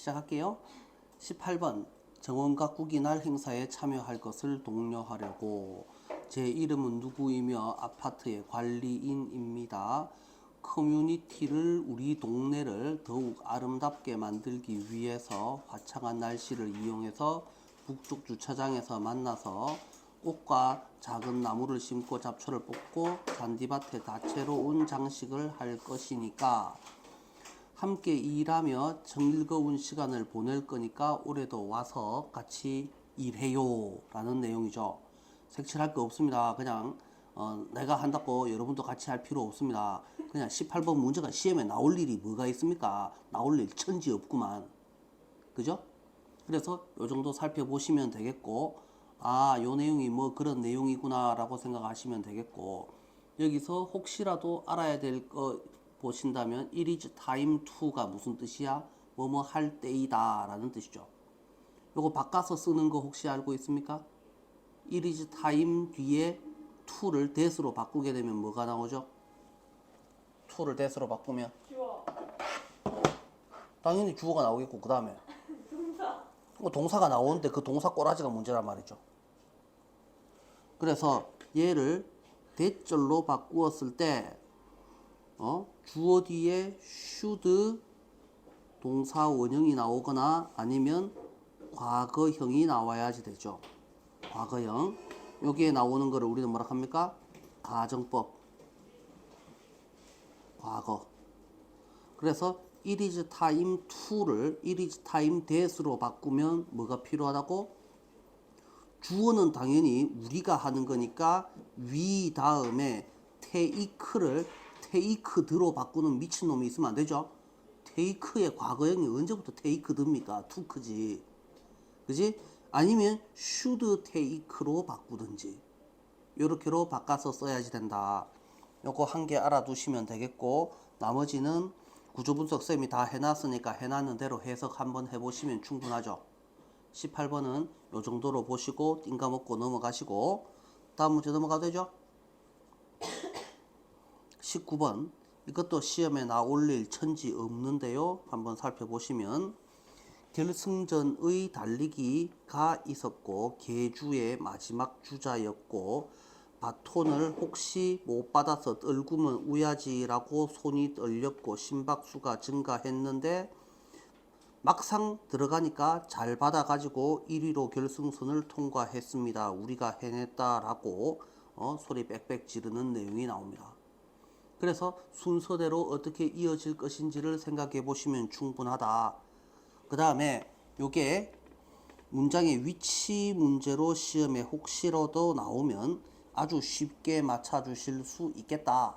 시작할게요. 18번 정원가꾸기 날 행사에 참여할 것을 독려하려고 제 이름은 누구이며 아파트의 관리인입니다. 커뮤니티를 우리 동네를 더욱 아름답게 만들기 위해서 화창한 날씨를 이용해서 북쪽 주차장에서 만나서 꽃과 작은 나무를 심고 잡초를 뽑고 잔디밭에 다채로운 장식을 할 것이니까 함께 일하며 즐거운 시간을 보낼 거니까 올해도 와서 같이 일해요 라는 내용이죠. 색칠할 거 없습니다. 그냥 내가 한다고 여러분도 같이 할 필요 없습니다. 그냥 18번 문제가 시험에 나올 일이 뭐가 있습니까? 나올 일 천지 없구만. 그죠? 그래서 요 정도 살펴보시면 되겠고, 아, 요 내용이 뭐 그런 내용이구나 라고 생각하시면 되겠고, 여기서 혹시라도 알아야 될 거 보신다면 it is time to가 무슨 뜻이야? 뭐뭐 할 때이다 라는 뜻이죠. 요거 바꿔서 쓰는 거 혹시 알고 있습니까? it is time 뒤에 to를 that으로 바꾸게 되면 뭐가 나오죠? to를 that으로 바꾸면 주어. 당연히 주어가 나오겠고, 그 다음에 동사가 나오는데 그 동사 꼬라지가 문제란 말이죠. 그래서 얘를 대절로 바꾸었을 때 주어 뒤에 should 동사 원형이 나오거나 아니면 과거형이 나와야지 되죠. 과거형. 여기에 나오는 거를 우리는 뭐라 합니까? 가정법. 과거. 그래서 it is time to를 it is time that으로 바꾸면 뭐가 필요하다고? 주어는 당연히 우리가 하는 거니까 we 다음에 take를 taked로 바꾸는 미친놈이 있으면 안 되죠. take의 과거형이 언제부터 taked입니까? took지. 그지? 아니면 should take로 바꾸든지 요렇게로 바꿔서 써야지 된다. 요거 한 개 알아두시면 되겠고, 나머지는 구조분석 쌤이 다 해놨으니까 해놨는 대로 해석 한번 해보시면 충분하죠. 18번은 요 정도로 보시고 띵가먹고 넘어가시고, 다음 문제 넘어가도 되죠? 19번 이것도 시험에 나올 일 천지 없는데요. 한번 살펴보시면 결승전의 달리기가 있었고 계주의 마지막 주자였고 바톤을 혹시 못 받아서 떨구면 우야지라고 손이 떨렸고 심박수가 증가했는데 막상 들어가니까 잘 받아가지고 1위로 결승선을 통과했습니다. 우리가 해냈다라고 소리 빽빽 지르는 내용이 나옵니다. 그래서 순서대로 어떻게 이어질 것인지를 생각해 보시면 충분하다. 그 다음에 요게 문장의 위치 문제로 시험에 혹시라도 나오면 아주 쉽게 맞춰 주실 수 있겠다.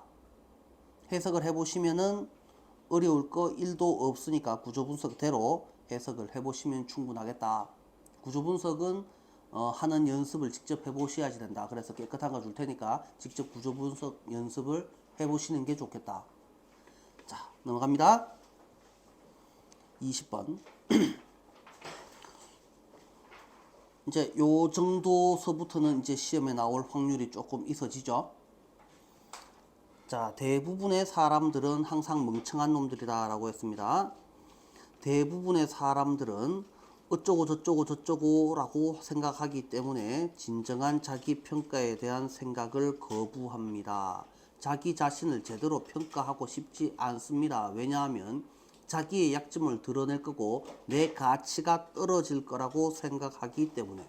해석을 해 보시면은 어려울 거 1도 없으니까 구조분석대로 해석을 해보시면 충분하겠다. 구조분석은 하는 연습을 직접 해보셔야지 된다. 그래서 깨끗한 거 줄 테니까 직접 구조분석 연습을 해보시는 게 좋겠다. 자, 넘어갑니다. 20번. 이제 요 정도서부터는 이제 시험에 나올 확률이 조금 있어지죠. 자, 대부분의 사람들은 항상 멍청한 놈들이다 라고 했습니다. 대부분의 사람들은 어쩌고 저쩌고 저쩌고 라고 생각하기 때문에 진정한 자기 평가에 대한 생각을 거부합니다. 자기 자신을 제대로 평가하고 싶지 않습니다. 왜냐하면 자기의 약점을 드러낼 거고 내 가치가 떨어질 거라고 생각하기 때문에.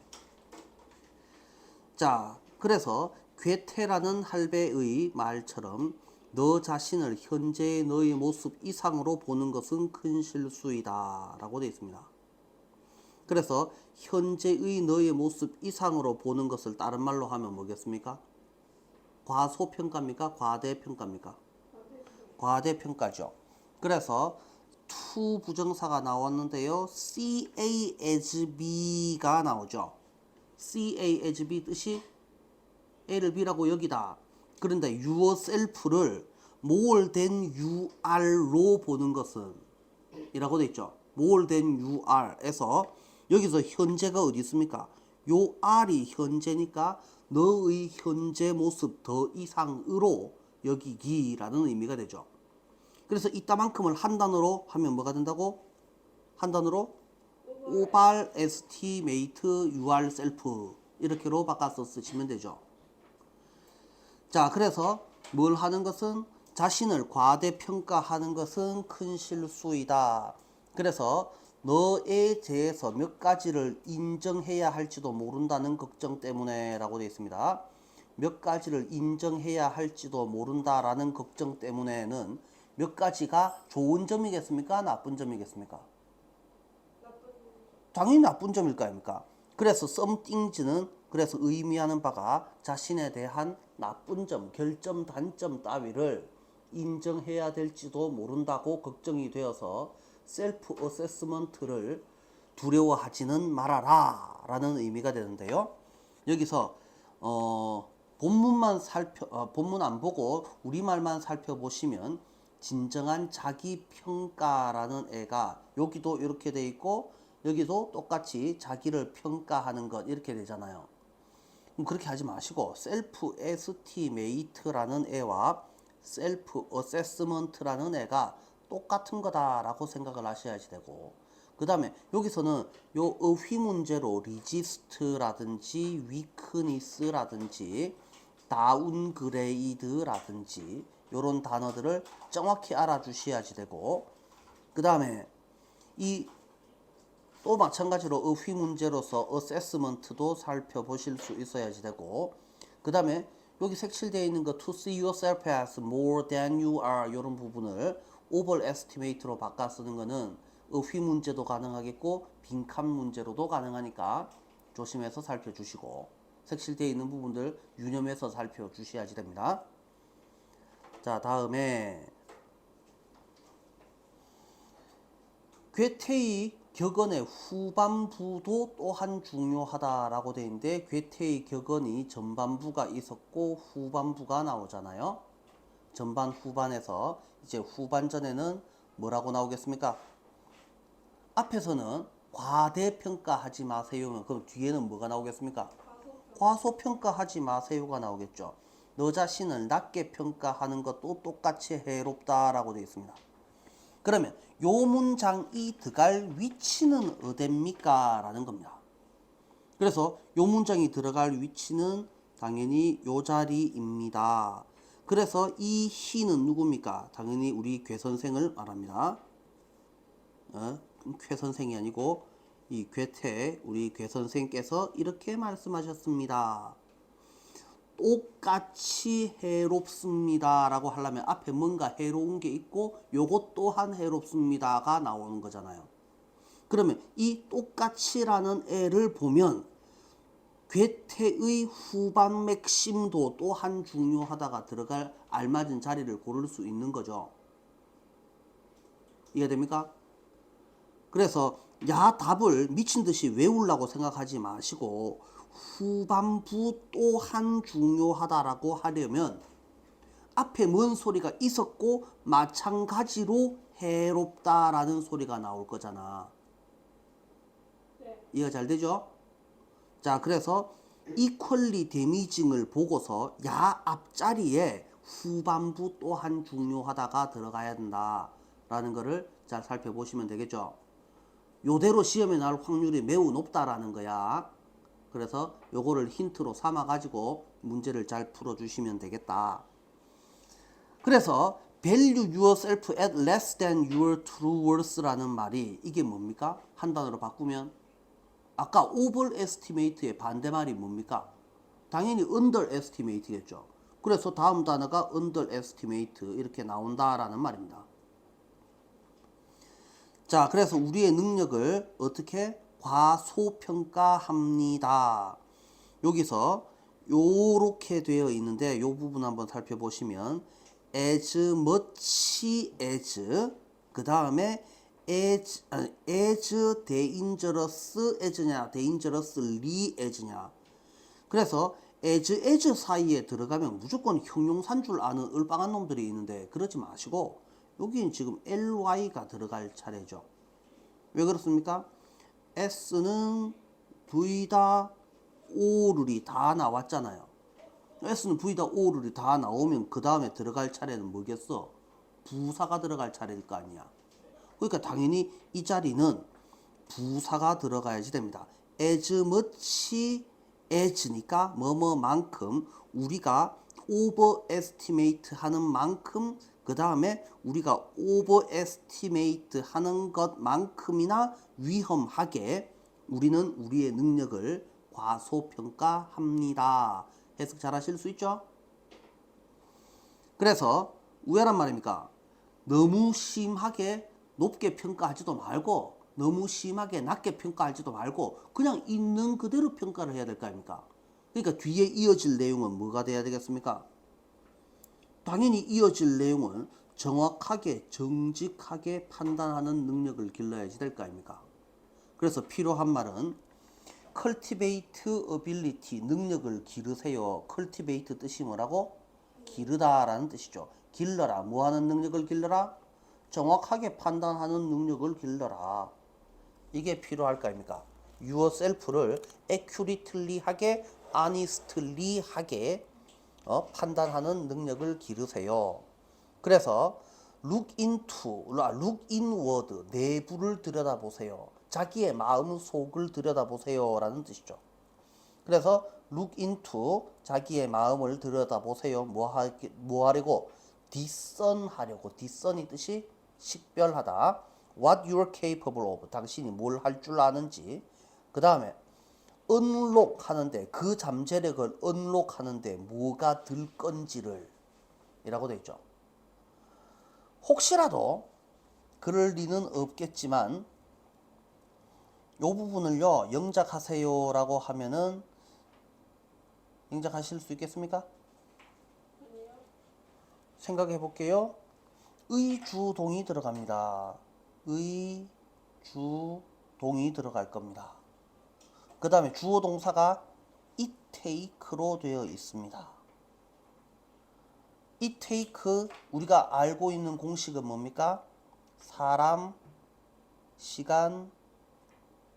자, 그래서 괴테라는 할배의 말처럼 너 자신을 현재의 너의 모습 이상으로 보는 것은 큰 실수이다 라고 되어 있습니다. 그래서 현재의 너의 모습 이상으로 보는 것을 다른 말로 하면 뭐겠습니까? 과소평가입니까? 과대평가입니까? 과대평가죠. 그래서 to 부정사가 나왔는데요. CA as B가 나오죠. CA as B 뜻이 A를 B라고 여기다. 그런데 yourself를 more than you are로 보는 것은 이라고 되어 있죠. more than you are에서 여기서 현재가 어디 있습니까? 요 R이 현재니까 너의 현재 모습 더 이상으로 여기기라는 의미가 되죠. 그래서 이따만큼을 한 단어로 하면 뭐가 된다고? 한 단어로 오발 에스티메이트 유알 셀프 이렇게로 바꿔서 쓰시면 되죠. 자, 그래서 뭘 하는 것은 자신을 과대평가하는 것은 큰 실수이다. 그래서 너에 대해서 몇 가지를 인정해야 할지도 모른다는 걱정 때문에 라고 되어 있습니다. 몇 가지를 인정해야 할지도 모른다라는 걱정 때문에는 몇 가지가 좋은 점이겠습니까? 나쁜 점이겠습니까? 당연히 나쁜 점일 거 아닙니까? 그래서 somethings는 그래서 의미하는 바가 자신에 대한 나쁜 점, 결점, 단점 따위를 인정해야 될지도 모른다고 걱정이 되어서 셀프 어세스먼트를 두려워하지는 말아라 라는 의미가 되는데요. 여기서 본문 안 보고 우리말만 살펴보시면 진정한 자기평가라는 애가 여기도 이렇게 돼 있고 여기도 똑같이 자기를 평가하는 것 이렇게 되잖아요. 그럼 그렇게 하지 마시고 셀프 에스티메이트라는 애와 셀프 어세스먼트라는 애가 똑같은 거다라고 생각을 하셔야지 되고, 그 다음에 여기서는 요 어휘 문제로 리지스트라든지 위크니스라든지 다운그레이드라든지 요런 단어들을 정확히 알아주셔야지 되고, 그 다음에 이 또 마찬가지로 어휘 문제로서 어세스먼트도 살펴보실 수 있어야지 되고, 그 다음에 여기 색칠되어 있는 거 to see yourself as more than you are 이런 부분을 overestimate로 바꿔 쓰는 거는 어휘 문제도 가능하겠고 빈칸 문제로도 가능하니까 조심해서 살펴주시고, 색칠되어 있는 부분들 유념해서 살펴주셔야지 됩니다. 자, 다음에 괴테의 격언의 후반부도 또한 중요하다라고 되어 있는데, 괴테의 격언이 전반부가 있었고 후반부가 나오잖아요. 전반 후반에서 이제 후반전에는 뭐라고 나오겠습니까? 앞에서는 과대평가하지 마세요. 그럼 뒤에는 뭐가 나오겠습니까? 과소평가하지 마세요가 나오겠죠. 너 자신을 낮게 평가하는 것도 똑같이 해롭다라고 되어 있습니다. 그러면 요 문장이 들어갈 위치는 어딥니까? 라는 겁니다. 그래서 요 문장이 들어갈 위치는 당연히 요 자리입니다. 그래서 이 he는 누굽니까? 당연히 우리 괴선생을 말합니다. 괴선생이 아니고 이 괴테 우리 괴선생께서 이렇게 말씀하셨습니다. 똑같이 해롭습니다 라고 하려면 앞에 뭔가 해로운 게 있고 요것 또한 해롭습니다가 나오는 거잖아요. 그러면 이 똑같이라는 애를 보면 괴테의 후반 맥심도 또한 중요하다가 들어갈 알맞은 자리를 고를 수 있는 거죠. 이해됩니까? 그래서 답을 미친듯이 외우려고 생각하지 마시고 후반부 또한 중요하다라고 하려면 앞에 뭔 소리가 있었고 마찬가지로 해롭다라는 소리가 나올 거잖아. 네. 이해가 잘 되죠? 자, 그래서 equally damaging을 보고서 앞자리에 후반부 또한 중요하다가 들어가야 된다라는 거를 잘 살펴보시면 되겠죠. 요대로 시험에 나올 확률이 매우 높다라는 거야. 그래서 요거를 힌트로 삼아 가지고 문제를 잘 풀어 주시면 되겠다. 그래서 value yourself at less than your true worth라는 말이 이게 뭡니까? 한 단어로 바꾸면 아까 overestimate의 반대말이 뭡니까? 당연히 underestimate겠죠. 그래서 다음 단어가 underestimate 이렇게 나온다라는 말입니다. 자, 그래서 우리의 능력을 어떻게 과소평가합니다. 여기서 요렇게 되어 있는데 요 부분 한번 살펴보시면 as much as 그 다음에 as dangerous as냐 dangerously as냐. 그래서 as 사이에 들어가면 무조건 형용사인 줄 아는 을빵한 놈들이 있는데 그러지 마시고 여기는 지금 ly가 들어갈 차례죠. 왜 그렇습니까? s는 v다 o를이 다 나왔잖아요. s는 v다 o를이 다 나오면 그 다음에 들어갈 차례는 뭐겠어? 부사가 들어갈 차례일 거 아니야. 그러니까 당연히 이 자리는 부사가 들어가야지 됩니다. as much as니까 뭐뭐만큼 우리가 overestimate 하는 만큼 그 다음에 우리가 overestimate 하는 것만큼이나 위험하게 우리는 우리의 능력을 과소평가합니다. 해석 잘 하실 수 있죠? 그래서 우회란 말입니까? 너무 심하게 높게 평가하지도 말고 너무 심하게 낮게 평가하지도 말고 그냥 있는 그대로 평가를 해야 될 거 아닙니까? 그러니까 뒤에 이어질 내용은 뭐가 돼야 되겠습니까? 당연히 이어질 내용은 정확하게 정직하게 판단하는 능력을 길러야지 될 거 아닙니까? 그래서 필요한 말은 cultivate ability 능력을 기르세요. cultivate 뜻이 뭐라고? 기르다라는 뜻이죠. 길러라. 뭐 하는 능력을 길러라? 정확하게 판단하는 능력을 길러라. 이게 필요할 거 아닙니까? yourself를 accurately 하게 honestly 하게 판단하는 능력을 기르세요. 그래서 look inward 내부를 들여다보세요. 자기의 마음 속을 들여다보세요 라는 뜻이죠. 그래서 look into 자기의 마음을 들여다보세요. 뭐 하려고? discern 하려고. discern이 뜻이 식별하다. what you're capable of 당신이 뭘 할 줄 아는지. 그 다음에 unlock 하는데 그 잠재력을 unlock 하는데 뭐가 들 건지를 이라고 되어 있죠. 혹시라도 그럴 리는 없겠지만 요 부분을요 영작하세요 라고 하면은 영작하실 수 있겠습니까? 아니요. 생각해 볼게요. 의주동이 들어갑니다. 의주동이 들어갈 겁니다. 그 다음에 주어 동사가 it take로 되어 있습니다. it take 우리가 알고 있는 공식은 뭡니까? 사람, 시간,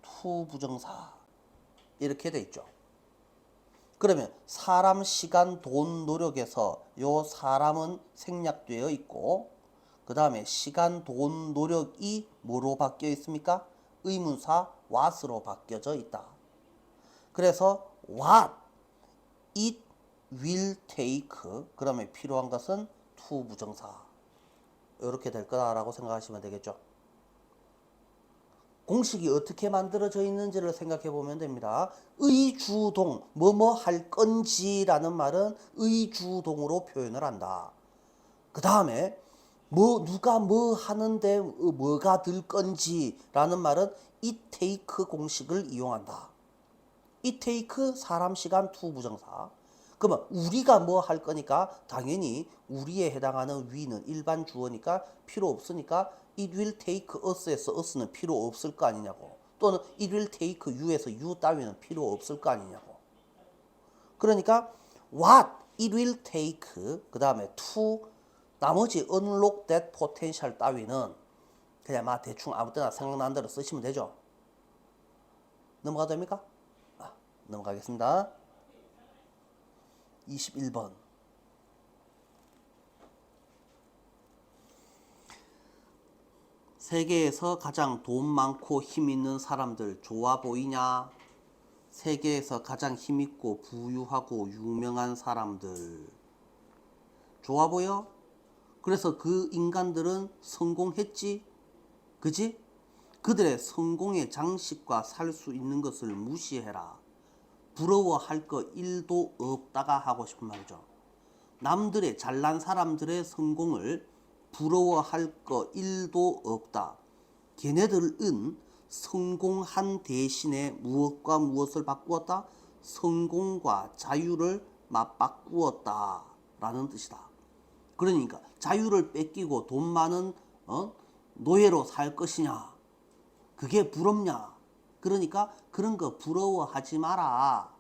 to 부정사 이렇게 돼 있죠. 그러면 사람, 시간, 돈, 노력에서 요 사람은 생략되어 있고 그 다음에 시간, 돈, 노력이 뭐로 바뀌어 있습니까? 의문사 what으로 바뀌어져 있다. 그래서 what it will take 그러면 필요한 것은 to 부정사 이렇게 될 거다라고 생각하시면 되겠죠. 공식이 어떻게 만들어져 있는지를 생각해 보면 됩니다. 의주동 뭐뭐 할 건지라는 말은 의주동으로 표현을 한다. 그 다음에 뭐 누가 뭐 하는데 뭐가 들 건지라는 말은 it take 공식을 이용한다. it take 사람 시간 to 부정사. 그러면 우리가 뭐 할 거니까 당연히 우리에 해당하는 we는 일반 주어니까 필요 없으니까 it will take us에서 us는 필요 없을 거 아니냐고. 또는 it will take you에서 you 따위는 필요 없을 거 아니냐고. 그러니까 what it will take 그 다음에 to 나머지 unlock that potential 따위는 그냥 막 대충 아무 때나 생각나는 대로 쓰시면 되죠. 넘어가도 됩니까? 넘어가겠습니다. 21번. 세계에서 가장 돈 많고 힘 있는 사람들 좋아 보이냐? 세계에서 가장 힘 있고 부유하고 유명한 사람들 좋아 보여? 그래서 그 인간들은 성공했지? 그지? 그들의 성공의 장식과 살 수 있는 것을 무시해라. 부러워할 거 1도 없다가 하고 싶은 말이죠. 남들의 잘난 사람들의 성공을 부러워할 거 1도 없다. 걔네들은 성공한 대신에 무엇과 무엇을 바꾸었다? 성공과 자유를 맞바꾸었다 라는 뜻이다. 그러니까 자유를 뺏기고 돈 많은 노예로 살 것이냐? 그게 부럽냐? 그러니까 그런 거 부러워하지 마라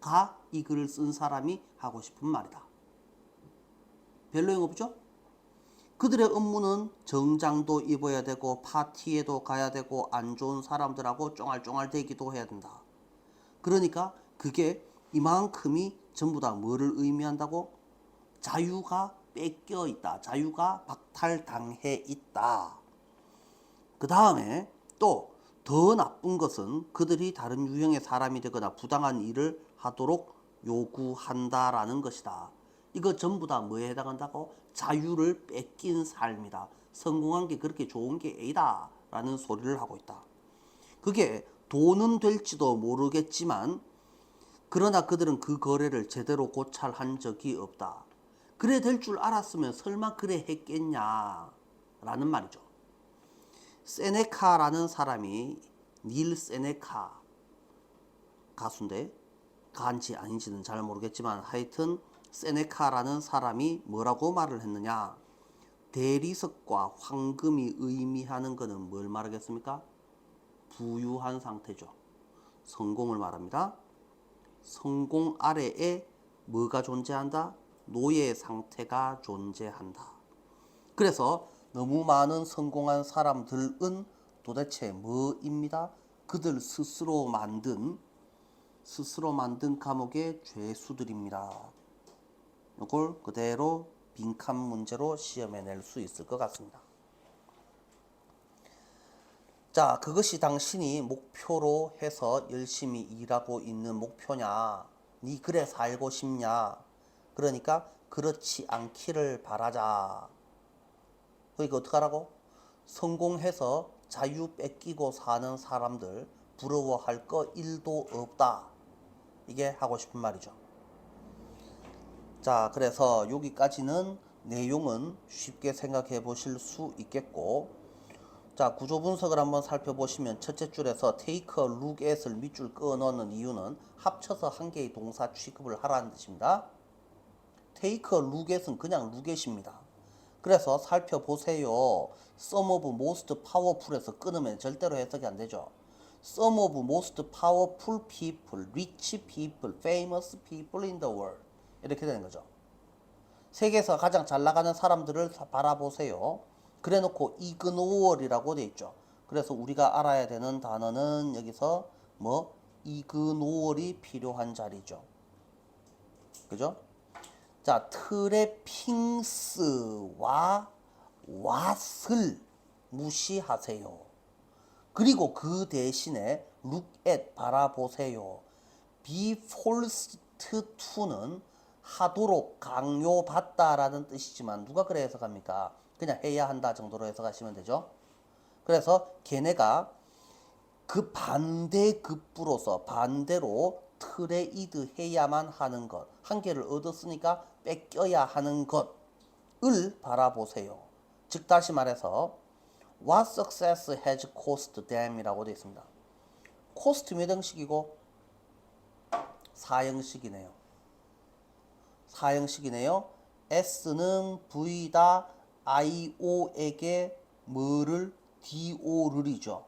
가 이 글을 쓴 사람이 하고 싶은 말이다. 별 내용 없죠? 그들의 업무는 정장도 입어야 되고 파티에도 가야 되고 안 좋은 사람들하고 쫑알쫑알 대기도 해야 된다. 그러니까 그게 이만큼이 전부 다 뭐를 의미한다고? 자유가 뺏겨 있다. 자유가 박탈당해 있다. 그 다음에 또 더 나쁜 것은 그들이 다른 유형의 사람이 되거나 부당한 일을 하도록 요구한다라는 것이다. 이거 전부 다 뭐에 해당한다고? 자유를 뺏긴 삶이다. 성공한 게 그렇게 좋은 게 아니다 라는 소리를 하고 있다. 그게 돈은 될지도 모르겠지만 그러나 그들은 그 거래를 제대로 고찰한 적이 없다. 그래 될 줄 알았으면 설마 그래 했겠냐 라는 말이죠. 세네카라는 사람이 닐 세네카 가수인데 가인지 아닌지는 잘 모르겠지만 하여튼 세네카라는 사람이 뭐라고 말을 했느냐. 대리석과 황금이 의미하는 것은 뭘 말하겠습니까? 부유한 상태죠. 성공을 말합니다. 성공 아래에 뭐가 존재한다? 노예 상태가 존재한다. 그래서 너무 많은 성공한 사람들은 도대체 뭐입니다? 그들 스스로 만든 감옥의 죄수들입니다. 이걸 그대로 빈칸 문제로 시험에 낼 수 있을 것 같습니다. 자, 그것이 당신이 목표로 해서 열심히 일하고 있는 목표냐? 니 그래 살고 싶냐? 그러니까 그렇지 않기를 바라자. 그러니까 어떡하라고? 성공해서 자유 뺏기고 사는 사람들 부러워할 거 1도 없다. 이게 하고 싶은 말이죠. 자, 그래서 여기까지는 내용은 쉽게 생각해 보실 수 있겠고, 자, 구조 분석을 한번 살펴보시면 첫째 줄에서 take a look at을 밑줄 그어 넣는 이유는 합쳐서 한 개의 동사 취급을 하라는 뜻입니다. take a look at은 그냥 look at입니다. 그래서 살펴보세요. Some of most powerful에서 끊으면 절대로 해석이 안 되죠. Some of most powerful people, rich people, famous people in the world. 이렇게 되는 거죠. 세계에서 가장 잘 나가는 사람들을 바라보세요. 그래 놓고 ignore이라고 돼 있죠. 그래서 우리가 알아야 되는 단어는 여기서 뭐 ignore이 필요한 자리죠. 그죠? 자, 트래핑스와 what을 무시하세요. 그리고 그 대신에 look at 바라보세요. be forced to는 하도록 강요받다라는 뜻이지만 누가 그래 해석합니까? 그냥 해야 한다 정도로 해석하시면 되죠. 그래서 걔네가 그 반대급부로서 반대로 트레이드 해야만 하는 것, 한 개를 얻었으니까 뺏겨야 하는 것을 바라보세요. 즉 다시 말해서 What success has cost them 이라고 되어 있습니다. cost 몇 형식이고? 4형식이네요. 4형식이네요. S는 V다 IO에게 뭐를? DO를이죠.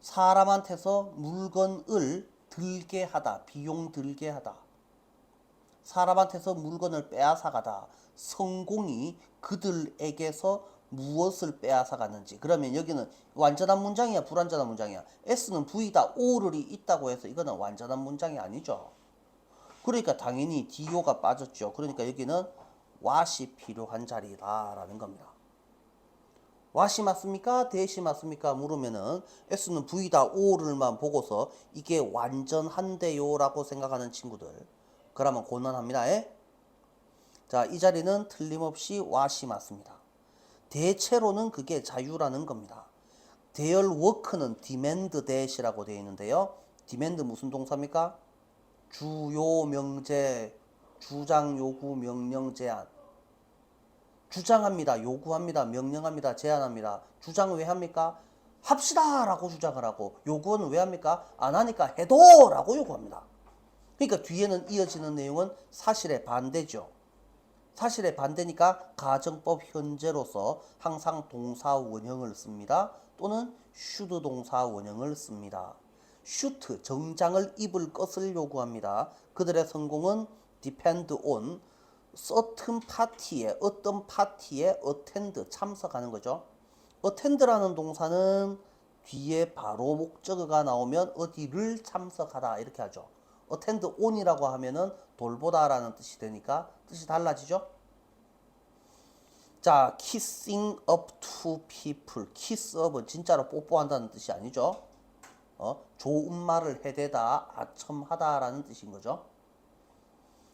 사람한테서 물건을 들게 하다, 비용 들게 하다. 사람한테서 물건을 빼앗아가다. 성공이 그들에게서 무엇을 빼앗아갔는지. 그러면 여기는 완전한 문장이야, 불완전한 문장이야? S는 V다, O를이 있다고 해서 이거는 완전한 문장이 아니죠. 그러니까 당연히 DO가 빠졌죠. 그러니까 여기는 what이 필요한 자리다라는 겁니다. what이 맞습니까? that이 맞습니까? 물으면은 S는 V다, O를만 보고서 이게 완전한데요 라고 생각하는 친구들, 그러면 곤란합니다. 자, 이 자리는 틀림없이 what이 맞습니다. 대체로는 그게 자유라는 겁니다. their work는 demand that이라고 되어 있는데요. demand 무슨 동사입니까? 주요 명제, 주장, 요구, 명령, 제한. 주장합니다. 요구합니다. 명령합니다. 제한합니다. 주장은 왜 합니까? 합시다 라고 주장을 하고, 요구는 왜 합니까? 안 하니까 해도 라고 요구합니다. 그러니까 뒤에는 이어지는 내용은 사실의 반대죠. 사실의 반대니까 가정법 현재로서 항상 동사 원형을 씁니다. 또는 should 동사 원형을 씁니다. should 정장을 입을 것을 요구합니다. 그들의 성공은 depend on certain party에, 어떤 파티에 attend 참석하는 거죠. attend라는 동사는 뒤에 바로 목적어가 나오면 어디를 참석하다 이렇게 하죠. attend on이라고 하면은 돌보다라는 뜻이 되니까 뜻이 달라지죠. 자, kissing up to people. kiss up은 진짜로 뽀뽀한다는 뜻이 아니죠. 좋은 말을 해대다, 아첨하다라는 뜻인 거죠.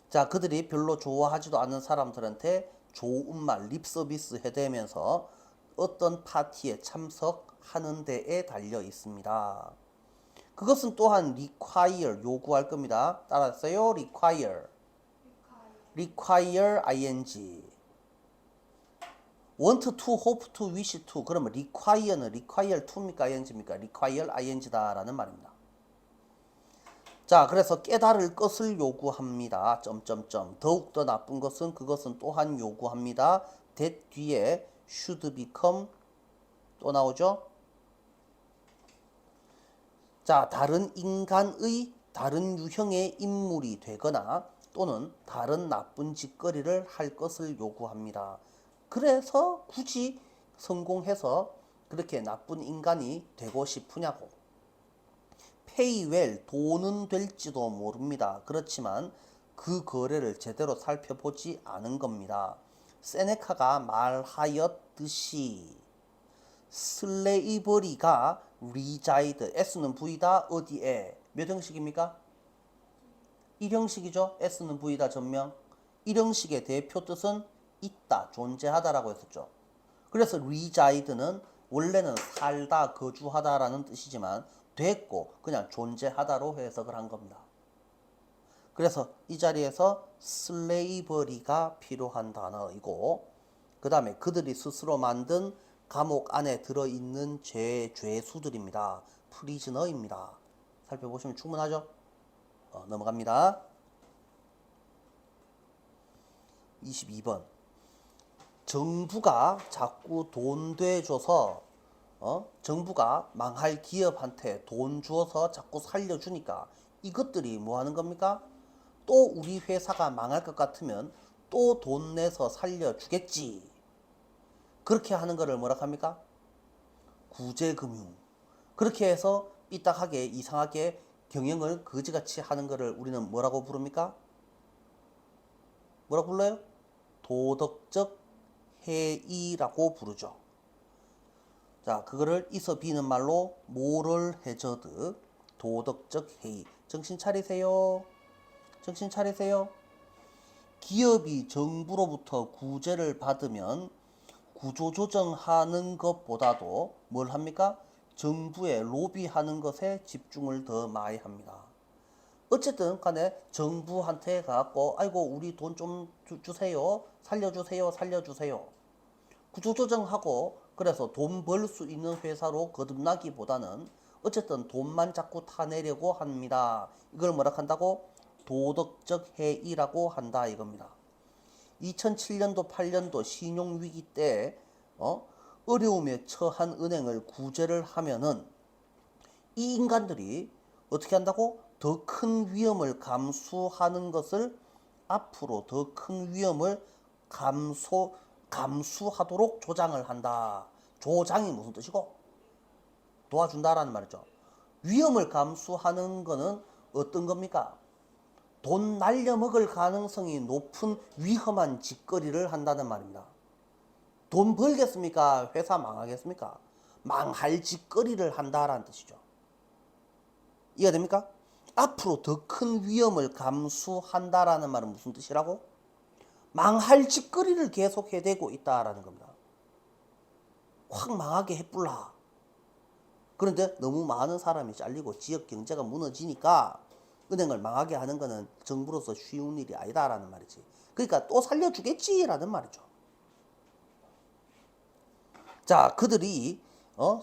자, 그들이 별로 좋아하지도 않는 사람들한테 좋은 말, 립 서비스 해대면서 어떤 파티에 참석하는 데에 달려 있습니다. 그것은 또한 require, 요구할 겁니다. 따라했어요. require ing. want to, hope to, wish to. 그러면 require는 require to입니까? ing입니까? require ing다 라는 말입니다. 자, 그래서 깨달을 것을 요구합니다. 점점점. 더욱더 나쁜 것은 그것은 또한 요구합니다. that 뒤에 should become 또 나오죠? 자, 다른 인간의 다른 유형의 인물이 되거나 또는 다른 나쁜 짓거리를 할 것을 요구합니다. 그래서 굳이 성공해서 그렇게 나쁜 인간이 되고 싶으냐고. pay well, 돈은 될지도 모릅니다. 그렇지만 그 거래를 제대로 살펴보지 않은 겁니다. 세네카가 말하였듯이 슬레이버리가 reside, S는 V다, 어디에? 몇 형식입니까? 1형식이죠. S는 V다, 전명. 1형식의 대표 뜻은 있다, 존재하다라고 했었죠. 그래서 reside는 원래는 살다, 거주하다라는 뜻이지만 됐고 그냥 존재하다로 해석을 한 겁니다. 그래서 이 자리에서 슬레이버리가 필요한 단어이고 그 다음에 그들이 스스로 만든 감옥 안에 들어있는 죄수들입니다. 프리즈너입니다. 살펴보시면 충분하죠? 넘어갑니다. 22번. 정부가 자꾸 돈 대줘서 정부가 망할 기업한테 돈 주어서 자꾸 살려주니까 이것들이 뭐 하는 겁니까? 또 우리 회사가 망할 것 같으면 또 돈 내서 살려주겠지. 그렇게 하는 거를 뭐라 합니까? 구제금융. 그렇게 해서 삐딱하게 이상하게 경영을 거지같이 하는 거를 우리는 뭐라고 부릅니까? 뭐라고 불러요? 도덕적 해이라고 부르죠. 자, 그거를 있어 비는 말로 모럴 해저드, 도덕적 해이. 정신 차리세요. 정신 차리세요. 기업이 정부로부터 구제를 받으면 구조조정하는 것보다도 뭘 합니까? 정부에 로비하는 것에 집중을 더 많이 합니다. 어쨌든 간에 정부한테 가갖고 아이고 우리 돈 좀 주세요. 살려주세요. 살려주세요. 구조조정하고 그래서 돈 벌 수 있는 회사로 거듭나기보다는 어쨌든 돈만 자꾸 타내려고 합니다. 이걸 뭐라 한다고? 도덕적 해이라고 한다 이겁니다. 2007년도 8년도 신용위기 때 어려움에 처한 은행을 구제를 하면은 이 인간들이 어떻게 한다고? 더 큰 위험을 감수하는 것을 앞으로 더 큰 위험을 감수하도록 조장을 한다. 조장이 무슨 뜻이고? 도와준다라는 말이죠. 위험을 감수하는 거는 어떤 겁니까? 돈 날려먹을 가능성이 높은 위험한 짓거리를 한다는 말입니다. 돈 벌겠습니까? 회사 망하겠습니까? 망할 짓거리를 한다라는 뜻이죠. 이해가 됩니까? 앞으로 더 큰 위험을 감수한다라는 말은 무슨 뜻이라고? 망할 짓거리를 계속 해대고 있다라는 겁니다. 확 망하게 해뿔라. 그런데 너무 많은 사람이 잘리고 지역 경제가 무너지니까 은행을 망하게 하는 것은 정부로서 쉬운 일이 아니다라는 말이지. 그러니까 또 살려주겠지라는 말이죠. 자, 그들이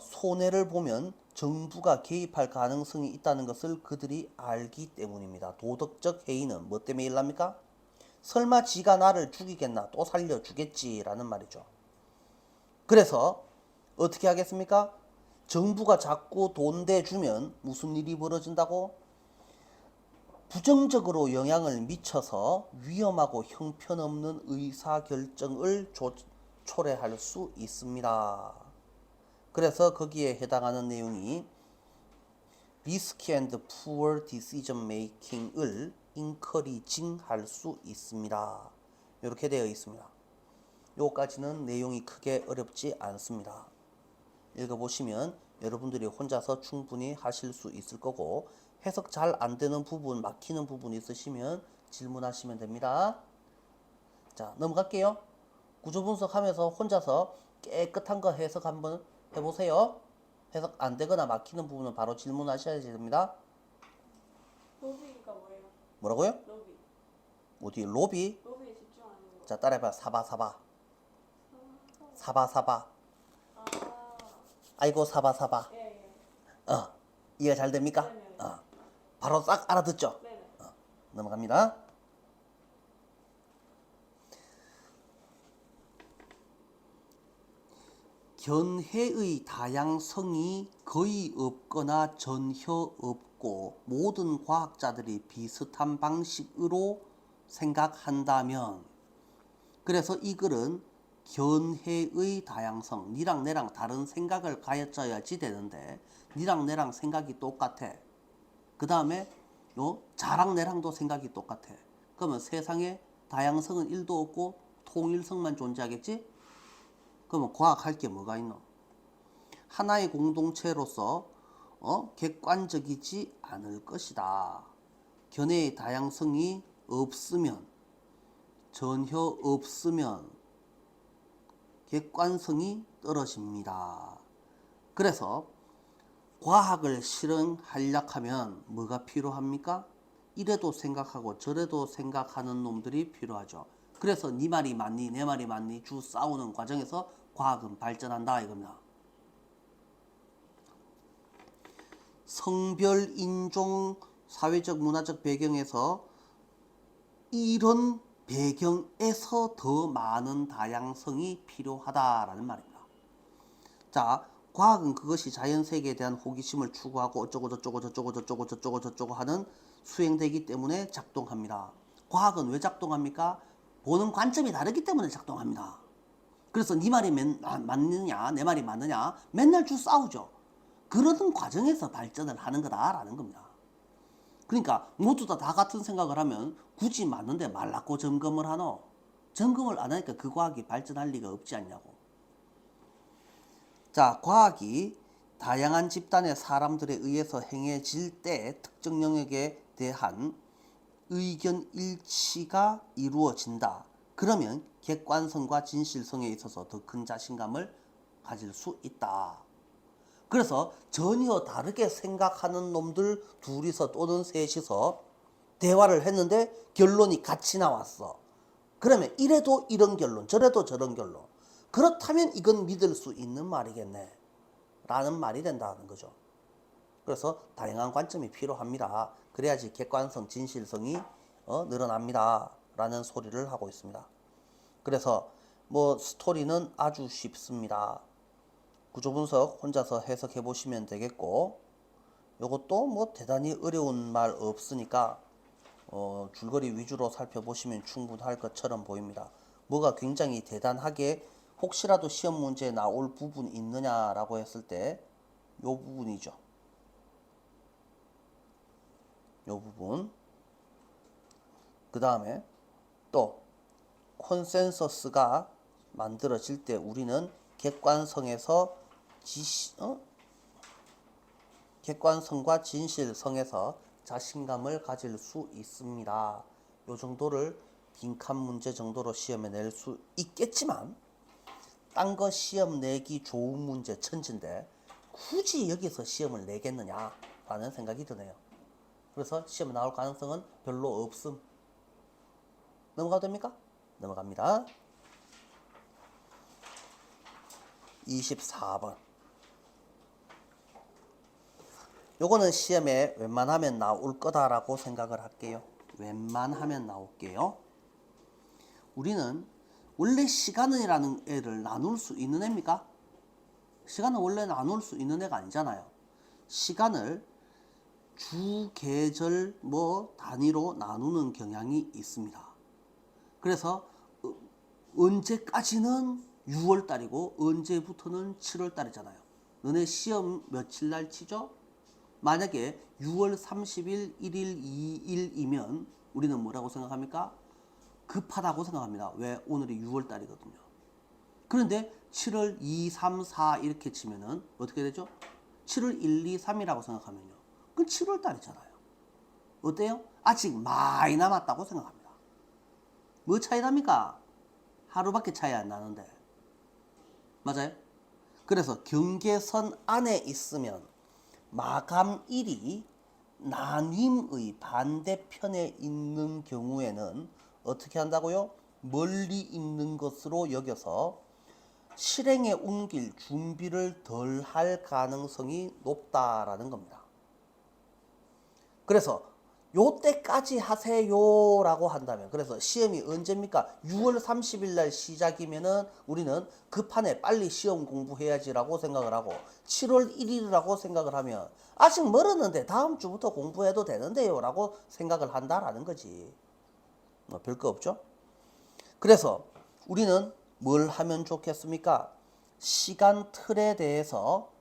손해를 보면 정부가 개입할 가능성이 있다는 것을 그들이 알기 때문입니다. 도덕적 해이는 뭐 때문에 일납니까? 설마 지가 나를 죽이겠나? 또 살려주겠지라는 말이죠. 그래서 어떻게 하겠습니까? 정부가 자꾸 돈 대주면 무슨 일이 벌어진다고? 부정적으로 영향을 미쳐서 위험하고 형편없는 의사결정을 초래할 수 있습니다. 그래서 거기에 해당하는 내용이 risk and poor decision making을 encouraging 할 수 있습니다. 이렇게 되어 있습니다. 요까지는 내용이 크게 어렵지 않습니다. 읽어보시면 여러분들이 혼자서 충분히 하실 수 있을 거고, 해석 잘 안 되는 부분, 막히는 부분 있으시면 질문하시면 됩니다. 자, 넘어갈게요. 구조 분석하면서 혼자서 깨끗한 거 해석 한번 해보세요. 해석 안 되거나 막히는 부분은 바로 질문하셔야 됩니다. 로비가 뭐예요? 뭐라고요? 로비. 어디 로비? 로비에 집중하는 거. 자, 따라해봐. 사바. 사바. 아, 아이고 사바. 예. 이해 잘 됩니까? 네네. 바로 싹 알아듣죠? 네네. 넘어갑니다. 견해의 다양성이 거의 없거나 전혀 없고 모든 과학자들이 비슷한 방식으로 생각한다면, 그래서 이 글은 견해의 다양성, 니랑 내랑 다른 생각을 가졌어야지 되는데 니랑 내랑 생각이 똑같아. 그 다음에 자랑 내랑도 생각이 똑같아. 그러면 세상에 다양성은 1도 없고 통일성만 존재하겠지? 그러면 과학할 게 뭐가 있노? 하나의 공동체로서 객관적이지 않을 것이다. 견해의 다양성이 없으면, 전혀 없으면 객관성이 떨어집니다. 그래서 과학을 실현하려면 뭐가 필요합니까? 이래도 생각하고 저래도 생각하는 놈들이 필요하죠. 그래서 네 말이 맞니 내 말이 맞니 주 싸우는 과정에서 과학은 발전한다 이겁니다. 성별, 인종, 사회적, 문화적 배경에서 이런 배경에서 더 많은 다양성이 필요하다라는 말입니다. 자, 과학은 그것이 자연세계에 대한 호기심을 추구하고 어쩌고 저쩌고 하는 수행되기 때문에 작동합니다. 과학은 왜 작동합니까? 보는 관점이 다르기 때문에 작동합니다. 그래서 네 말이 맞느냐 내 말이 맞느냐 맨날 주 싸우죠. 그러는 과정에서 발전을 하는 거다라는 겁니다. 그러니까 모두 다 같은 생각을 하면 굳이 맞는데 말라고 점검을 하노? 점검을 안 하니까 그 과학이 발전할 리가 없지 않냐고. 자, 과학이 다양한 집단의 사람들에 의해서 행해질 때 특정 영역에 대한 의견 일치가 이루어진다. 그러면 객관성과 진실성에 있어서 더 큰 자신감을 가질 수 있다. 그래서 전혀 다르게 생각하는 놈들 둘이서 또는 셋이서 대화를 했는데 결론이 같이 나왔어. 그러면 이래도 이런 결론, 저래도 저런 결론. 그렇다면 이건 믿을 수 있는 말이겠네 라는 말이 된다는 거죠. 그래서 다양한 관점이 필요합니다. 그래야지 객관성, 진실성이 늘어납니다 라는 소리를 하고 있습니다. 그래서 스토리는 아주 쉽습니다. 구조분석 혼자서 해석해 보시면 되겠고, 요것도 대단히 어려운 말 없으니까 줄거리 위주로 살펴보시면 충분할 것처럼 보입니다. 뭐가 굉장히 대단하게 혹시라도 시험 문제에 나올 부분이 있느냐라고 했을 때 요 부분이죠. 요 부분. 그 다음에 또 콘센서스가 만들어질 때 우리는 객관성과 진실성에서 자신감을 가질 수 있습니다. 요 정도를 빈칸 문제 정도로 시험에 낼 수 있겠지만, 딴 거 시험 내기 좋은 문제 천진데 굳이 여기서 시험을 내겠느냐 라는 생각이 드네요. 그래서 시험에 나올 가능성은 별로 없음. 넘어가도 됩니까? 넘어갑니다. 24번. 요거는 시험에 웬만하면 나올 거다라고 생각을 할게요. 웬만하면 나올게요. 우리는 원래 시간이라는 애를 나눌 수 있는 애입니까? 시간은 원래 나눌 수 있는 애가 아니잖아요. 시간을 주, 계절, 단위로 나누는 경향이 있습니다. 그래서 언제까지는 6월달이고 언제부터는 7월달이잖아요. 너네 시험 며칠 날 치죠? 만약에 6월 30일, 1일, 2일이면 우리는 뭐라고 생각합니까? 급하다고 생각합니다. 왜? 오늘이 6월달이거든요. 그런데 7월 2, 3, 4 이렇게 치면은 어떻게 되죠? 7월 1, 2, 3이라고 생각하면요. 그건 7월 달이잖아요. 어때요? 아직 많이 남았다고 생각합니다. 뭐 차이 납니까? 하루밖에 차이 안 나는데. 맞아요? 그래서 경계선 안에 있으면 마감일이 나님의 반대편에 있는 경우에는 어떻게 한다고요? 멀리 있는 것으로 여겨서 실행에 옮길 준비를 덜 할 가능성이 높다라는 겁니다. 그래서 요때까지 하세요라고 한다면, 그래서 시험이 언제입니까? 6월 30일 날 시작이면은 우리는 급하네 빨리 시험 공부해야지라고 생각을 하고, 7월 1일이라고 생각을 하면 아직 멀었는데 다음 주부터 공부해도 되는데요 라고 생각을 한다라는 거지. 뭐 별거 없죠? 그래서 우리는 뭘 하면 좋겠습니까? 시간 틀에 대해서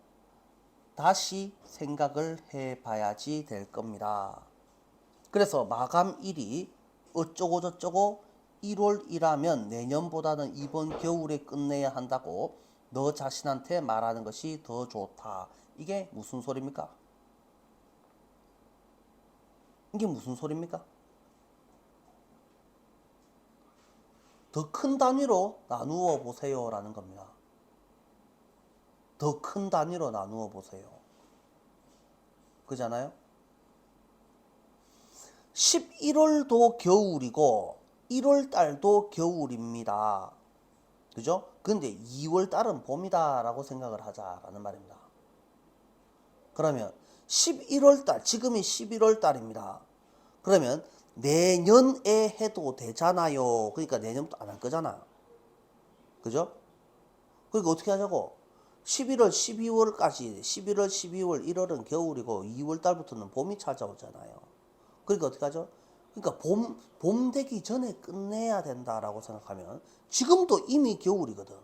다시 생각을 해봐야지 될 겁니다. 그래서 마감일이 어쩌고 저쩌고 1월이라면 내년보다는 이번 겨울에 끝내야 한다고 너 자신한테 말하는 것이 더 좋다. 이게 무슨 소리입니까? 이게 무슨 소리입니까? 더 큰 단위로 나누어 보세요라는 겁니다. 더 큰 단위로 나누어 보세요. 그잖아요? 11월도 겨울이고 1월 달도 겨울입니다. 그죠? 근데 2월 달은 봄이다 라고 생각을 하자라는 말입니다. 그러면 11월 달, 지금이 11월 달입니다. 그러면 내년에 해도 되잖아요. 그러니까 내년부터 안 할 거잖아요. 그죠? 그러니까 어떻게 하자고? 11월, 12월까지 11월, 12월, 1월은 겨울이고 2월 달부터는 봄이 찾아오잖아요. 그러니까 어떻게 하죠? 그러니까 봄 되기 전에 끝내야 된다라고 생각하면 지금도 이미 겨울이거든.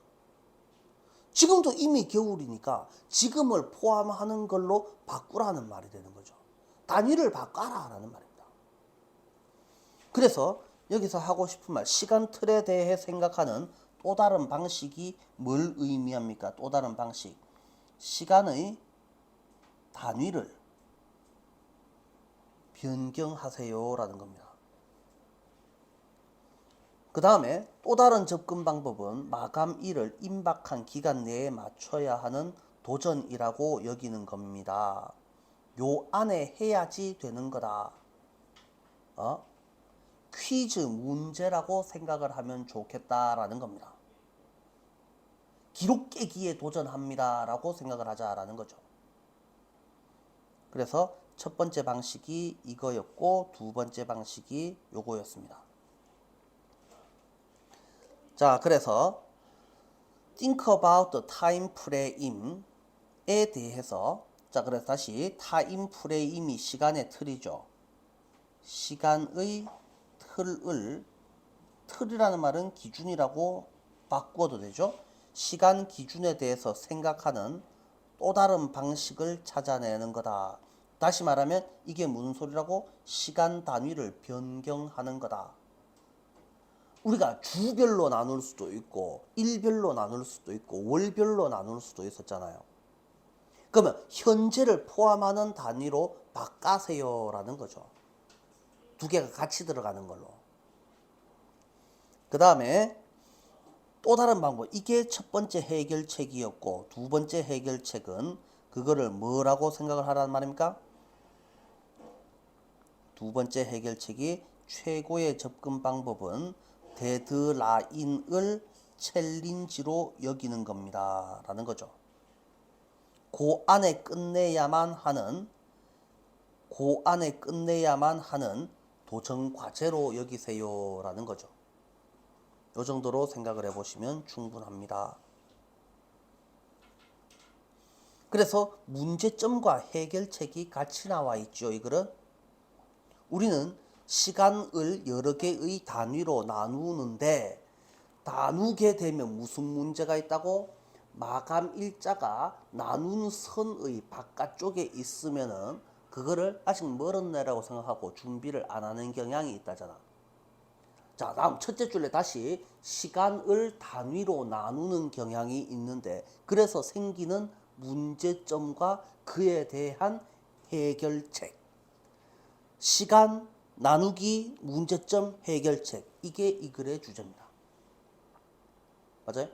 지금도 이미 겨울이니까 지금을 포함하는 걸로 바꾸라는 말이 되는 거죠. 단위를 바꿔라라는 말입니다. 그래서 여기서 하고 싶은 말, 시간 틀에 대해 생각하는 또 다른 방식이 뭘 의미합니까? 또 다른 방식. 시간의 단위를 변경하세요라는 겁니다. 그 다음에 또 다른 접근 방법은 마감일을 임박한 기간 내에 맞춰야 하는 도전이라고 여기는 겁니다. 요 안에 해야지 되는 거다. 퀴즈 문제라고 생각을 하면 좋겠다라는 겁니다. 기록 깨기에 도전합니다라고 생각을 하자라는 거죠. 그래서 첫 번째 방식이 이거였고 두 번째 방식이 요거였습니다. 자, 그래서 think about the time frame에 대해서, 자, 그래서 다시 time frame이 시간의 틀이죠. 시간의 틀이라는 말은 기준이라고 바꾸어도 되죠. 시간 기준에 대해서 생각하는 또 다른 방식을 찾아내는 거다. 다시 말하면 이게 무슨 소리라고? 시간 단위를 변경하는 거다. 우리가 주별로 나눌 수도 있고 일별로 나눌 수도 있고 월별로 나눌 수도 있었잖아요. 그러면 현재를 포함하는 단위로 바꿔세요라는 거죠. 두 개가 같이 들어가는 걸로. 그 다음에 또 다른 방법, 이게 첫 번째 해결책이었고 두 번째 해결책은 그거를 뭐라고 생각을 하라는 말입니까? 두 번째 해결책이 최고의 접근 방법은 데드라인을 챌린지로 여기는 겁니다 라는 거죠. 그 안에 끝내야만 하는 도전 과제로 여기세요 라는 거죠. 이 정도로 생각을 해보시면 충분합니다. 그래서 문제점과 해결책이 같이 나와 있죠. 이거는 우리는 시간을 여러 개의 단위로 나누는데 나누게 되면 무슨 문제가 있다고? 마감 일자가 나눈 선의 바깥쪽에 있으면은 그거를 아직 멀었네라고 생각하고 준비를 안 하는 경향이 있다잖아. 자, 다음 첫째 줄에 다시 시간을 단위로 나누는 경향이 있는데 그래서 생기는 문제점과 그에 대한 해결책. 시간 나누기 문제점 해결책. 이게 이 글의 주제입니다. 맞아요?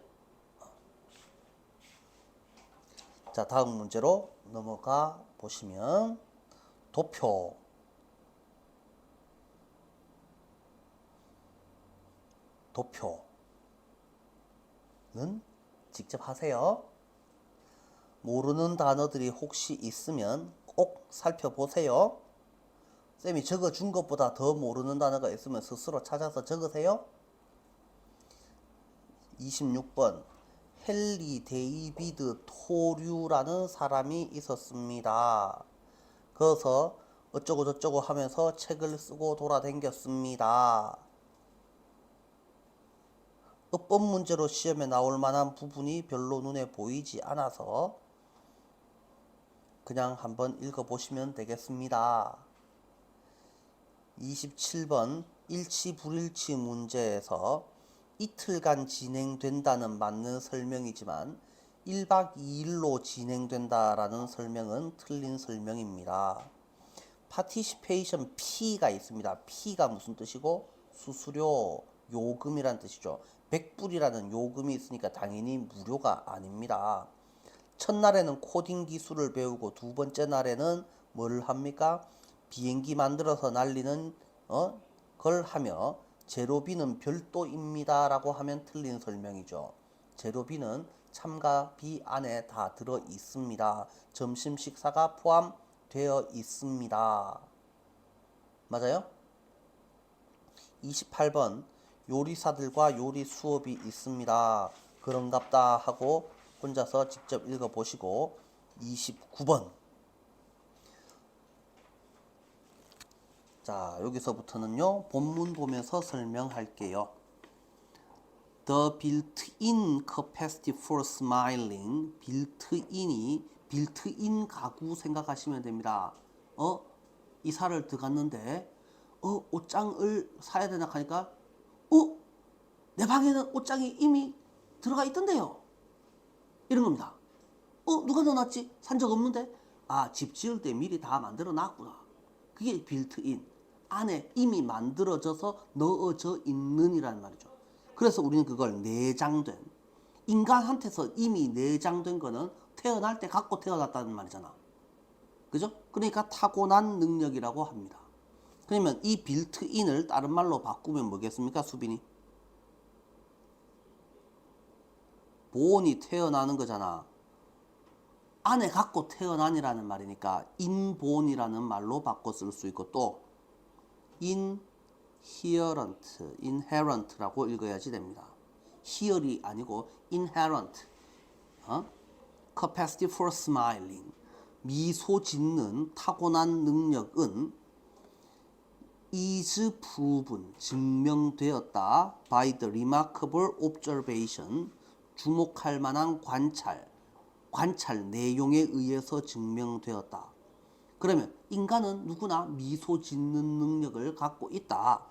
자, 다음 문제로 넘어가 보시면 도표는 직접 하세요. 모르는 단어들이 혹시 있으면 꼭 살펴보세요. 쌤이 적어준 것보다 더 모르는 단어가 있으면 스스로 찾아서 적으세요. 26번 헨리 데이비드 토류라는 사람이 있었습니다. 그래서 어쩌고 저쩌고 하면서 책을 쓰고 돌아다녔습니다. 어법 문제로 시험에 나올 만한 부분이 별로 눈에 보이지 않아서 그냥 한번 읽어보시면 되겠습니다. 27번 일치 불일치 문제에서 이틀간 진행된다는 맞는 설명이지만 1박 2일로 진행된다라는 설명은 틀린 설명입니다. 파티시페이션 P가 있습니다. P가 무슨 뜻이고? 수수료, 요금이란 뜻이죠. 100불이라는 요금이 있으니까 당연히 무료가 아닙니다. 첫날에는 코딩 기술을 배우고 두 번째 날에는 뭘 합니까? 비행기 만들어서 날리는 걸 하며 제로비는 별도입니다 라고 하면 틀린 설명이죠. 제로비는 참가비 안에 다 들어 있습니다. 점심 식사가 포함되어 있습니다. 맞아요? 28번 요리사들과 요리 수업이 있습니다. 그런갑다 하고 혼자서 직접 읽어보시고 29번 자 여기서부터는요 본문 보면서 설명할게요. The built-in capacity for smiling 빌트인 가구 생각하시면 됩니다. 이사를 들어갔는데 옷장을 사야 되나 하니까 내 방에는 옷장이 이미 들어가 있던데요. 이런 겁니다. 누가 넣어놨지? 산 적 없는데? 집 지을 때 미리 다 만들어 놨구나. 그게 빌트인. 안에 이미 만들어져서 넣어져 있는 이라는 말이죠. 그래서 우리는 그걸 내장된. 인간한테서 이미 내장된 거는 태어날 때 갖고 태어났다는 말이잖아. 그죠? 그러니까 타고난 능력이라고 합니다. 그러면 이 빌트인을 다른 말로 바꾸면 뭐겠습니까, 수빈이? 본이 태어나는 거잖아. 안에 갖고 태어난이라는 말이니까 인본이라는 말로 바꿔 쓸 수 있고 또 inherent라고 읽어야지 됩니다. here이 아니고 inherent. capacity for smiling. 미소 짓는 타고난 능력은 is proven. 증명되었다. by the remarkable observation. 주목할 만한 관찰 내용에 의해서 증명되었다. 그러면 인간은 누구나 미소 짓는 능력을 갖고 있다.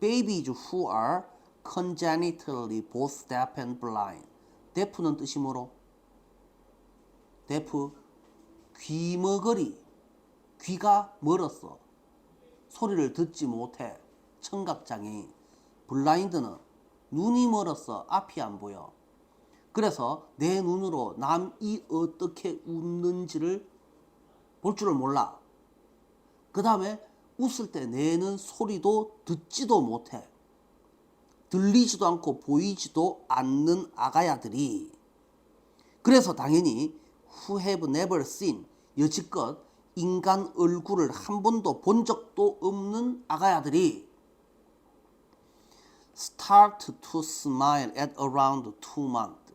Babies who are congenitally both deaf and blind. deaf는 뜻이 뭐로? deaf, 귀머거리. 귀가 멀었어. 소리를 듣지 못해. 청각장애인. 블라인드는 눈이 멀었어. 앞이 안 보여. 그래서 내 눈으로 남이 어떻게 웃는지를 볼 줄을 몰라. 그 다음에 웃을 때 내는 소리도 듣지도 못해. 들리지도 않고 보이지도 않는 아가야들이. 그래서 당연히 who have never seen, 여지껏 인간 얼굴을 한 번도 본 적도 없는 아가야들이 start to smile at around 2 months.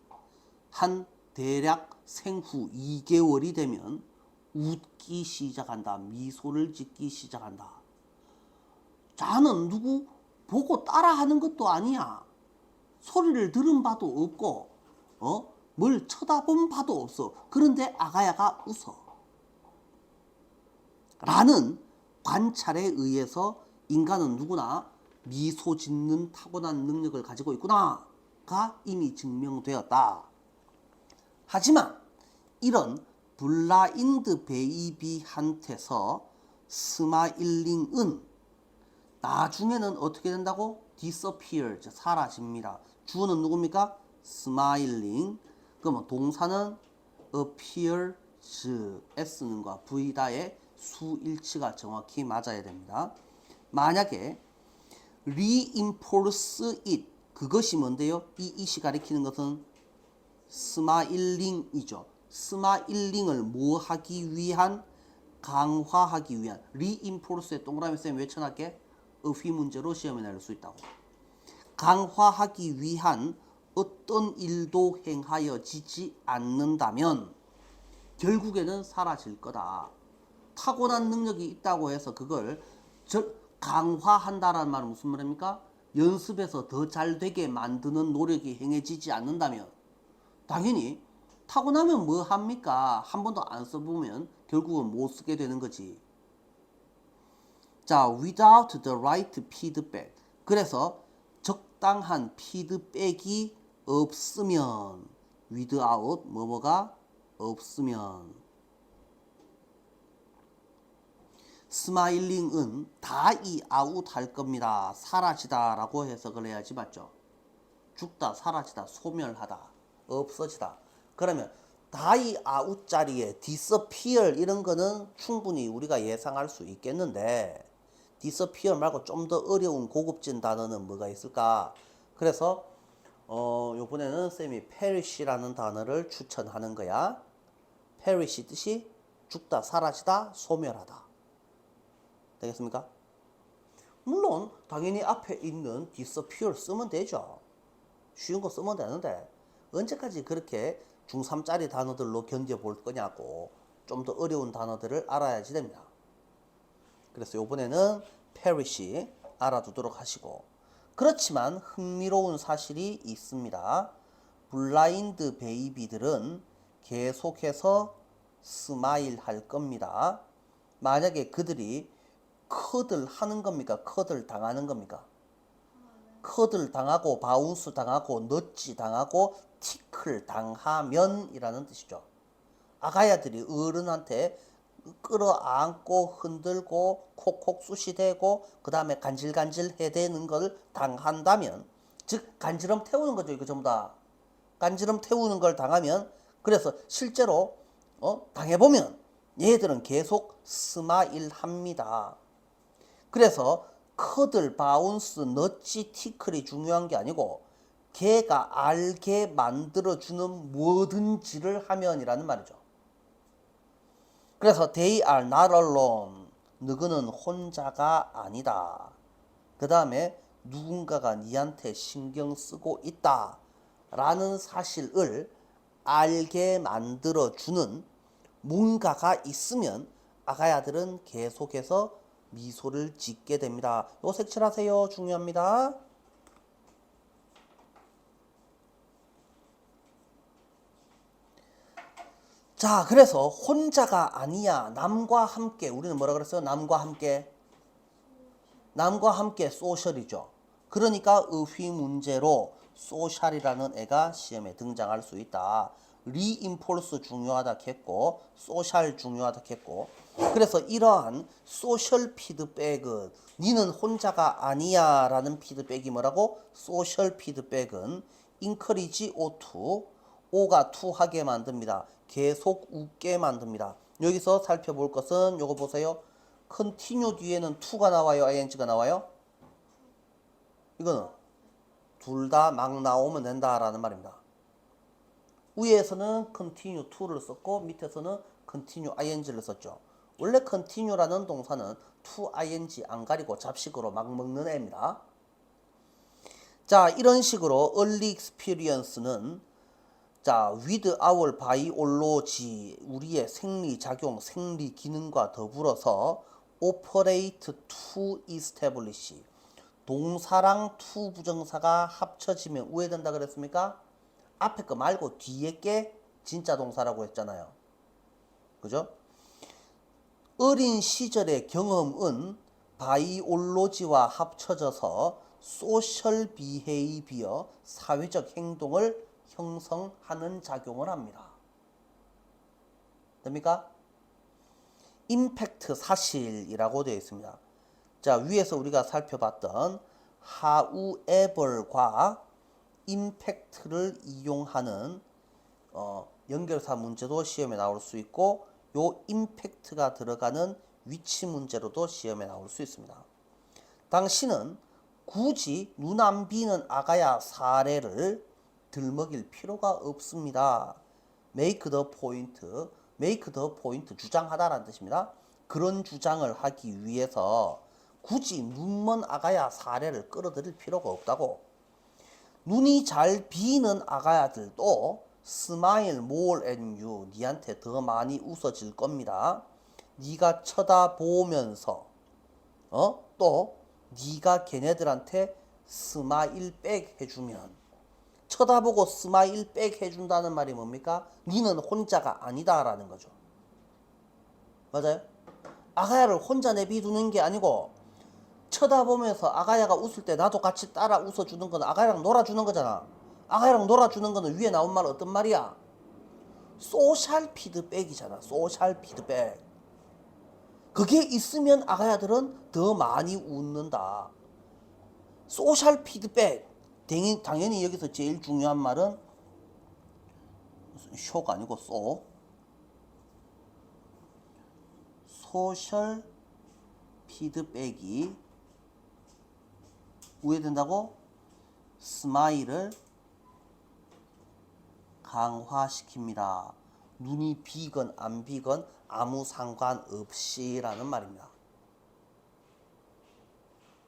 한 대략 생후 2개월이 되면 웃기 시작한다. 미소를 짓기 시작한다. 자는 누구 보고 따라하는 것도 아니야. 소리를 들은 바도 없고 뭘 쳐다본 바도 없어. 그런데 아가야가 웃어. 라는 관찰에 의해서 인간은 누구나 미소 짓는 타고난 능력을 가지고 있구나가 이미 증명되었다. 하지만 이런 블라인드 베이비한테서 스마일링은 나중에는 어떻게 된다고? disappear, 사라집니다. 주어는 누굽니까? smiling. 그러면 동사는 appears, s는과 v다의 수일치가 정확히 맞아야 됩니다. 만약에 reinforce it, 그것이 뭔데요? 이 it이 가리키는 것은 스마일링이죠. 스마일링을 뭐 하기 위한? 강화하기 위한. reinforce의 동그라미 쌤 외쳐놨게. 의휘 문제로 시험에 낼 수 있다고. 강화하기 위한 어떤 일도 행하여지지 않는다면 결국에는 사라질 거다. 타고난 능력이 있다고 해서 그걸 강화한다라는 말은 무슨 말입니까? 연습해서 더 잘 되게 만드는 노력이 행해지지 않는다면 당연히 타고나면 뭐 합니까? 한 번도 안 써보면 결국은 못 쓰게 되는 거지. 자, without the right feedback. 그래서 적당한 피드백이 없으면 without 뭐뭐가 없으면 스마일링은 die out 할 겁니다. 사라지다 라고 해석을 해야지 맞죠? 죽다, 사라지다, 소멸하다, 없어지다. 그러면 die out 자리에 disappear 이런 거는 충분히 우리가 예상할 수 있겠는데 disappear 말고 좀 더 어려운 고급진 단어는 뭐가 있을까? 그래서 요번에는 쌤이 perish라는 단어를 추천하는 거야. perish 뜻이 죽다, 사라지다, 소멸하다. 되겠습니까? 물론 당연히 앞에 있는 disappear 쓰면 되죠. 쉬운 거 쓰면 되는데 언제까지 그렇게 중3짜리 단어들로 견뎌볼 거냐고 좀 더 어려운 단어들을 알아야지 됩니다. 그래서 요번에는 perish 알아두도록 하시고, 그렇지만 흥미로운 사실이 있습니다. 블라인드 베이비들은 계속해서 스마일 할 겁니다. 만약에 그들이 커들 하는 겁니까? 커들 당하는 겁니까? 커들 당하고 바운스 당하고 넛지 당하고 티클 당하면 이라는 뜻이죠. 아가야들이 어른한테 끌어안고 흔들고 콕콕 쑤시대고 그 다음에 간질간질 해대는 걸 당한다면, 즉 간지럼 태우는 거죠. 이거 전부 다 간지럼 태우는 걸 당하면, 그래서 실제로 당해보면 얘들은 계속 스마일 합니다. 그래서 커들, 바운스, 넛지, 티클이 중요한 게 아니고 걔가 알게 만들어주는 뭐든지를 하면이라는 말이죠. 그래서 they are not alone. 너희는 혼자가 아니다. 그 다음에 누군가가 니한테 신경 쓰고 있다 라는 사실을 알게 만들어주는 뭔가가 있으면 아가야들은 계속해서 미소를 짓게 됩니다. 이거 색칠하세요. 중요합니다. 자, 그래서 혼자가 아니야. 남과 함께. 우리는 뭐라 그랬어요? 남과 함께. 남과 함께 소셜이죠. 그러니까 의휘 문제로 소셜이라는 애가 시험에 등장할 수 있다. 리인폴스 중요하다 했고 소셜 중요하다 했고, 그래서 이러한 소셜 피드백은 니는 혼자가 아니야 라는 피드백이 뭐라고? 소셜 피드백은 encourage O to, O가 to 하게 만듭니다. 계속 웃게 만듭니다. 여기서 살펴볼 것은 요거 보세요. continue 뒤에는 to가 나와요? ing가 나와요? 이거는 둘 다 막 나오면 된다라는 말입니다. 위에서는 continue to를 썼고 밑에서는 continue ing를 썼죠. 원래 continue라는 동사는 to ing 안 가리고 잡식으로 막 먹는 애입니다. 자, 이런 식으로 early experience는 자, with our biology, 우리의 생리작용, 생리기능과 더불어서 operate to establish, 동사랑 to 부정사가 합쳐지면 우회된다 그랬습니까? 앞에 거 말고 뒤에 게 진짜 동사라고 했잖아요. 그죠? 어린 시절의 경험은 바이올로지와 합쳐져서 소셜 비헤이비어, 사회적 행동을 형성하는 작용을 합니다. 됩니까? 임팩트, 사실이라고 되어 있습니다. 자, 위에서 우리가 살펴봤던 however과 임팩트를 이용하는 연결사 문제도 시험에 나올 수 있고, 요 임팩트가 들어가는 위치 문제로도 시험에 나올 수 있습니다. 당신은 굳이 눈 안 비는 아가야 사례를 들먹일 필요가 없습니다. make the point, 주장하다라는 뜻입니다. 그런 주장을 하기 위해서 굳이 눈먼 아가야 사례를 끌어들일 필요가 없다고. 눈이 잘 비는 아가야들도 smile more at you, 니한테 더 많이 웃어질 겁니다. 네가 쳐다보면서 또 네가 걔네들한테 스마일 백 해주면, 쳐다보고 스마일 백 해준다는 말이 뭡니까? 니는 혼자가 아니다라는 거죠. 맞아요? 아가야를 혼자 내비두는 게 아니고 쳐다보면서 아가야가 웃을 때 나도 같이 따라 웃어주는 거는 아가야랑 놀아주는 거잖아. 아가야랑 놀아주는 거는 위에 나온 말 어떤 말이야? 소셜 피드백이잖아. 소셜 피드백. 그게 있으면 아가야들은 더 많이 웃는다. 소셜 피드백. 당연히 여기서 제일 중요한 말은 쇼가 아니고 소셜 피드백이 우회된다고? 스마일을 강화시킵니다. 눈이 비건 안 비건 아무 상관없이 라는 말입니다.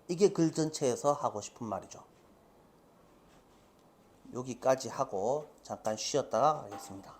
이게 글 전체에서 하고 싶은 말이죠. 여기까지 하고 잠깐 쉬었다가 가겠습니다.